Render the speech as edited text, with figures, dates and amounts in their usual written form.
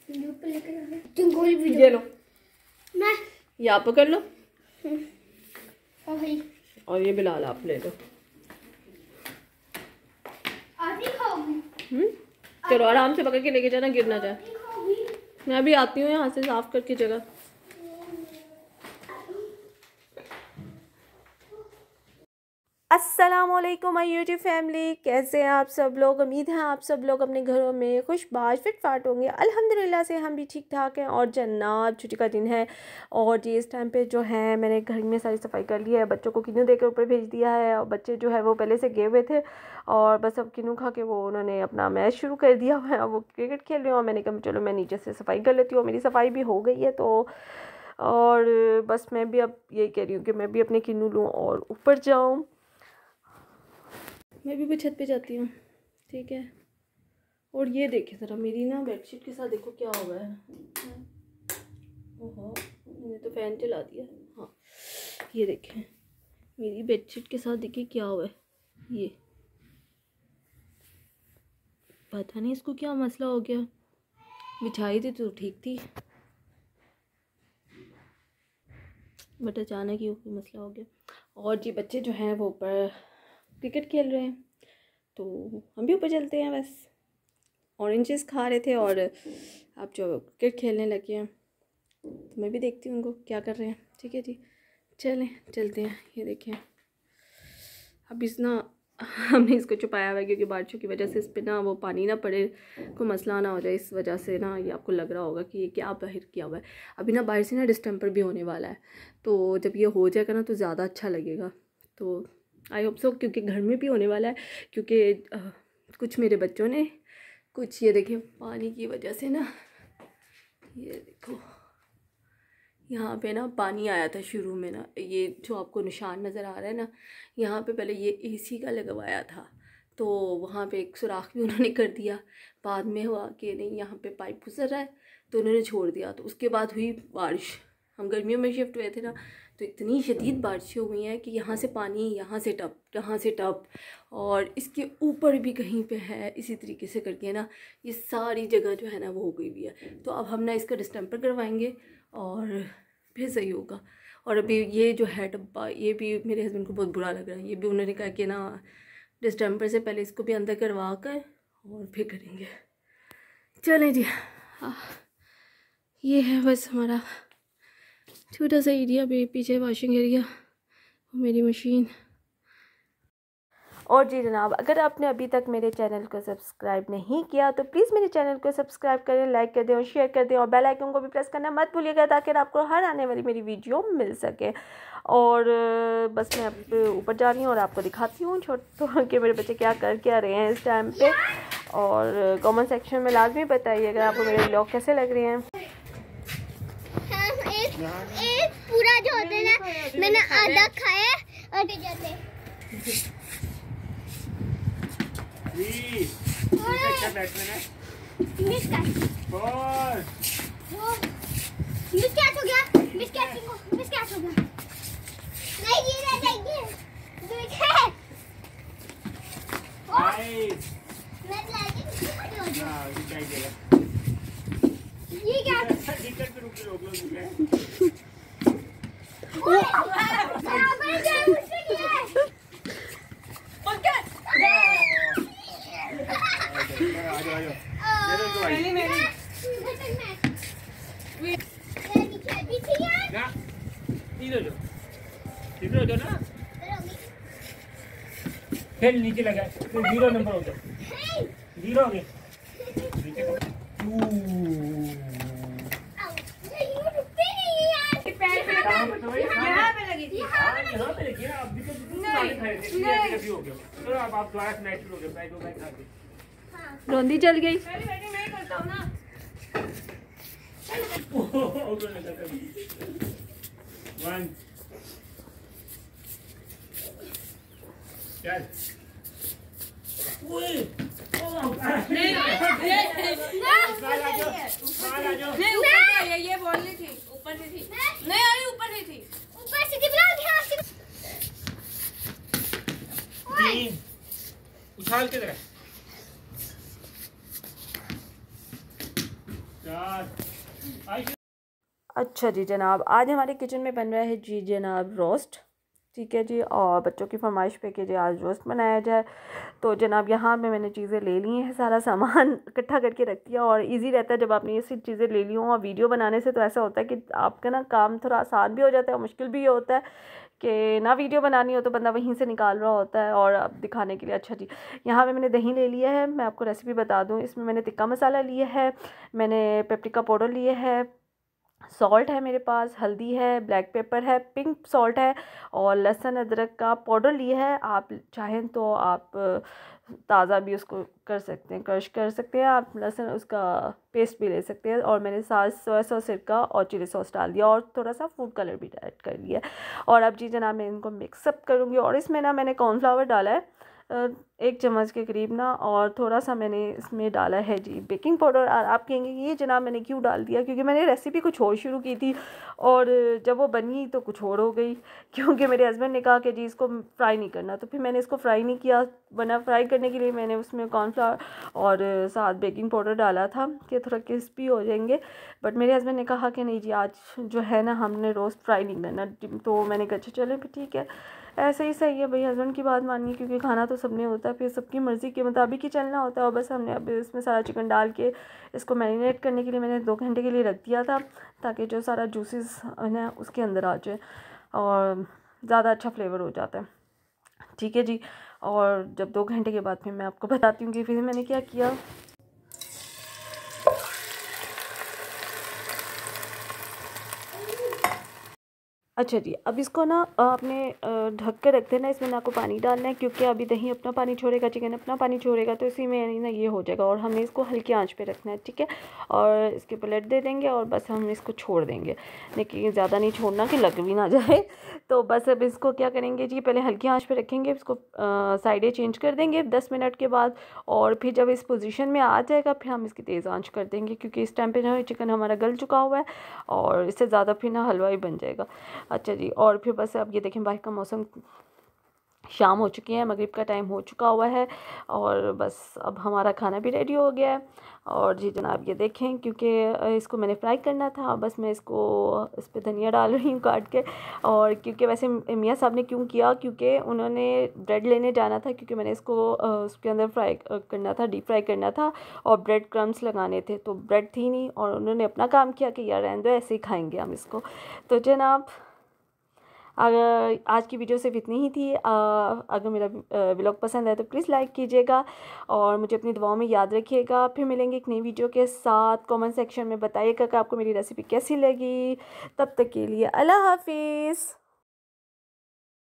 ये लो, मैं ये आप पकड़ लो ओ भाई और ये बिलाल आप ले लो। आधी खाओगी? चलो आराम से पकड़ के लेके जाना, गिर ना जाए। मैं भी आती हूँ यहाँ से साफ करके जगह। अस्सलामुअलैकुम माय यूट्यूब फैमिली, कैसे हैं आप सब लोग। उम्मीद है आप सब लोग अपने घरों में खुशबाश फिटफाट होंगे। अल्हम्दुलिल्लाह से हम भी ठीक ठाक हैं। और जन्नत छुट्टी का दिन है और जी इस टाइम पे जो है मैंने घर में सारी सफाई कर ली है। बच्चों को किन्नू देकर ऊपर भेज दिया है और बच्चे जो है वो पहले से गए हुए थे और बस अब किन्नू खा के वो उन्होंने अपना मैच शुरू कर दिया हुआ है। वो क्रिकेट खेल रहे हो। मैंने कहा चलो मैं नीचे से सफाई कर लेती हूँ। मेरी सफाई भी हो गई है तो और बस मैं भी अब यही कह रही हूँ कि मैं भी अपने किन्नू लूँ और ऊपर जाऊँ। मैं भी छत पे जाती हूँ, ठीक है। और ये देखिए ज़रा मेरी ना बेडशीट के साथ देखो क्या हुआ है। ओहो मैंने तो फ़ैन चला दिया। हाँ ये देखें मेरी बेडशीट के साथ देखिए क्या हुआ है। ये पता नहीं इसको क्या मसला हो गया। बिछाई थी तो ठीक थी बट अचानक ही कोई मसला हो गया। और जी बच्चे जो हैं वो ऊपर क्रिकेट खेल रहे हैं तो हम भी ऊपर चलते हैं। बस ऑरेंजेस खा रहे थे और अब जो क्रिकेट खेलने लगे हैं तो मैं भी देखती हूँ उनको क्या कर रहे हैं। ठीक है जी चलें चलते हैं। ये देखें अब इस ना हमने इसको छुपाया हुआ है क्योंकि बारिशों की वजह से इस पर ना वो पानी ना पड़े, कोई मसला ना हो जाए। इस वजह से ना ये आपको लग रहा होगा कि ये क्या बाहर किया हुआ है। अभी ना बाहर से ना डिस्टेम्पर भी होने वाला है तो जब ये हो जाएगा ना तो ज़्यादा अच्छा लगेगा। तो आई होप सो क्योंकि घर में भी होने वाला है क्योंकि कुछ मेरे बच्चों ने कुछ ये देखिए पानी की वजह से ना ये देखो यहाँ पे ना पानी आया था शुरू में ना। ये जो आपको निशान नज़र आ रहा है ना यहाँ पे पहले ये एसी का लगवाया था तो वहाँ पे एक सुराख भी उन्होंने कर दिया। बाद में हुआ कि नहीं यहाँ पे पाइप गुजर रहा है तो उन्होंने छोड़ दिया। तो उसके बाद हुई बारिश, हम गर्मियों में शिफ्ट हुए थे ना तो इतनी शदीद बारिशें हुई हैं कि यहाँ से पानी यहाँ से टप यहाँ से टप और इसके ऊपर भी कहीं पे है। इसी तरीके से करके ना ये सारी जगह जो है ना वो हो गई हुई है। तो अब हम ना इसका डिस्टेम्पर करवाएंगे और फिर सही होगा। और अभी ये जो है डब्बा ये भी मेरे हस्बैंड को बहुत बुरा लग रहा है। ये भी उन्होंने कहा कि ना डिस्टेम्पर से पहले इसको भी अंदर करवा कर और फिर करेंगे। चलें जी ये है बस हमारा छोटा सा एरिया भी, पीछे वॉशिंग एरिया मेरी मशीन। और जी जनाब अगर आपने अभी तक मेरे चैनल को सब्सक्राइब नहीं किया तो प्लीज़ मेरे चैनल को सब्सक्राइब करें, लाइक कर दें और शेयर कर दें और बेल आइकन को भी प्रेस करना मत भूलिएगा ताकि आपको हर आने वाली मेरी वीडियो मिल सके। और बस मैं अब ऊपर जा रही हूँ और आपको दिखाती हूँ छोटे के मेरे बच्चे क्या रहे हैं इस टाइम पे। और कमेंट सेक्शन में लाजमी बताइएगा आपको मेरे व्लॉग कैसे लग रहे हैं। एक पूरा जो होता है ना मैंने आधा खाया और जाते नहीं ये रह जाएगी ये क्या खेल नीचे लगा तो 0 नंबर हो गया, 0 हो गया। रोंदी चल गई। ये बोलनी थी ऊपर से थी नहीं अरे ऊपर से थी ऊपर से कितना उछाल के जरा अच्छा जी जनाब, आज हमारे किचन में बन रहा है जी जनाब रोस्ट। ठीक है जी, और बच्चों की फरमाइश पे कि जी आज रोस्ट बनाया जाए। तो जनाब यहाँ पे मैंने चीज़ें ले ली हैं, सारा सामान इकट्ठा करके रख दिया। और इजी रहता है जब आपने ये सब चीज़ें ले ली हों। और वीडियो बनाने से तो ऐसा होता है कि आपका ना काम थोड़ा आसान भी हो जाता है और मुश्किल भी होता है कि ना वीडियो बनानी हो तो बंदा वहीं से निकाल रहा होता है और अब दिखाने के लिए। अच्छा जी, यहाँ पे मैंने दही ले लिया है। मैं आपको रेसिपी बता दूँ, इसमें मैंने टिक्का मसाला लिया है, मैंने पेपरिका पाउडर लिए है, सॉल्ट है मेरे पास, हल्दी है, ब्लैक पेपर है, पिंक सॉल्ट है और लहसुन अदरक का पाउडर लिया है। आप चाहें तो आप ताज़ा भी उसको कर सकते हैं, क्रश कर सकते हैं आप, लहसुन उसका पेस्ट भी ले सकते हैं। और मैंने साथ सोया सॉस, सिरका और चिली सॉस डाल दिया और थोड़ा सा फूड कलर भी ऐड कर लिया। और अब जी जनाब मैं इनको मिक्सअप करूँगी। और इसमें ना मैंने कॉर्नफ्लावर डाला है 1 चम्मच के करीब ना, और थोड़ा सा मैंने इसमें डाला है जी बेकिंग पाउडर। और आप कहेंगे कि ये जनाब मैंने क्यों डाल दिया, क्योंकि मैंने रेसिपी कुछ और शुरू की थी और जब वो बनी तो कुछ और हो गई, क्योंकि मेरे हस्बैंड ने कहा कि जी इसको फ्राई नहीं करना, तो फिर मैंने इसको फ्राई नहीं किया। बना फ्राई करने के लिए मैंने उसमें कॉर्नफ्लावर और साथ बेकिंग पाउडर डाला था कि थोड़ा क्रिस्पी हो जाएंगे। बट मेरे हस्बैंड ने कहा कि नहीं जी आज जो है ना हमने रोस्ट फ्राई नहीं करना, तो मैंने कहा चले फिर ठीक है, ऐसे ही सही है भाई, हस्बैंड की बात मानिए, क्योंकि खाना तो सबने होता है, फिर सबकी मर्ज़ी के मुताबिक ही चलना होता है। और बस हमने अब इसमें सारा चिकन डाल के इसको मैरिनेट करने के लिए मैंने 2 घंटे के लिए रख दिया था, ताकि जो सारा जूसेस है ना उसके अंदर आ जाए और ज़्यादा अच्छा फ्लेवर हो जाता है। ठीक है जी, और जब 2 घंटे के बाद फिर मैं आपको बताती हूँ कि फिर मैंने क्या किया। अच्छा जी, अब इसको ना आपने ढक कर रख देना। इसमें ना आपको पानी डालना है, क्योंकि अभी दही अपना पानी छोड़ेगा, चिकन अपना पानी छोड़ेगा, तो इसी में ना ये हो जाएगा। और हमें इसको हल्की आंच पे रखना है, ठीक है। और इसके पलट दे देंगे और बस हम इसको छोड़ देंगे, लेकिन ज़्यादा नहीं छोड़ना कि लग भी ना जाए। तो बस अब इसको क्या करेंगे जी, पहले हल्की आंच पे रखेंगे, इसको साइडें चेंज कर देंगे 10 मिनट के बाद। और फिर जब इस पोजीशन में आ जाएगा फिर हम इसकी तेज़ आंच कर देंगे, क्योंकि इस टाइम पे जो है चिकन हमारा गल चुका हुआ है और इससे ज़्यादा फिर ना हलवा ही बन जाएगा। अच्छा जी, और फिर बस अब ये देखें बाहर का मौसम, शाम हो चुकी है, मगरिब का टाइम हो चुका हुआ है और बस अब हमारा खाना भी रेडी हो गया है। और जी जनाब ये देखें, क्योंकि इसको मैंने फ्राई करना था, बस मैं इसको इस पर धनिया डाल रही हूँ काट के। और क्योंकि वैसे मियाँ साहब ने क्यों किया, क्योंकि उन्होंने ब्रेड लेने जाना था, क्योंकि मैंने इसको उसके अंदर फ्राई करना था, डीप फ्राई करना था और ब्रेड क्रम्स लगाने थे, तो ब्रेड थी नहीं और उन्होंने अपना काम किया कि यार रहने दो, ऐसे ही खाएँगे हम इसको। तो जनाब अगर आज की वीडियो सिर्फ इतनी ही थी। अगर मेरा व्लॉग पसंद है तो प्लीज़ लाइक कीजिएगा और मुझे अपनी दुआओं में याद रखिएगा। फिर मिलेंगे एक नई वीडियो के साथ। कमेंट सेक्शन में बताइएगा कि आपको मेरी रेसिपी कैसी लगी। तब तक के लिए अल्लाह हाफिज़।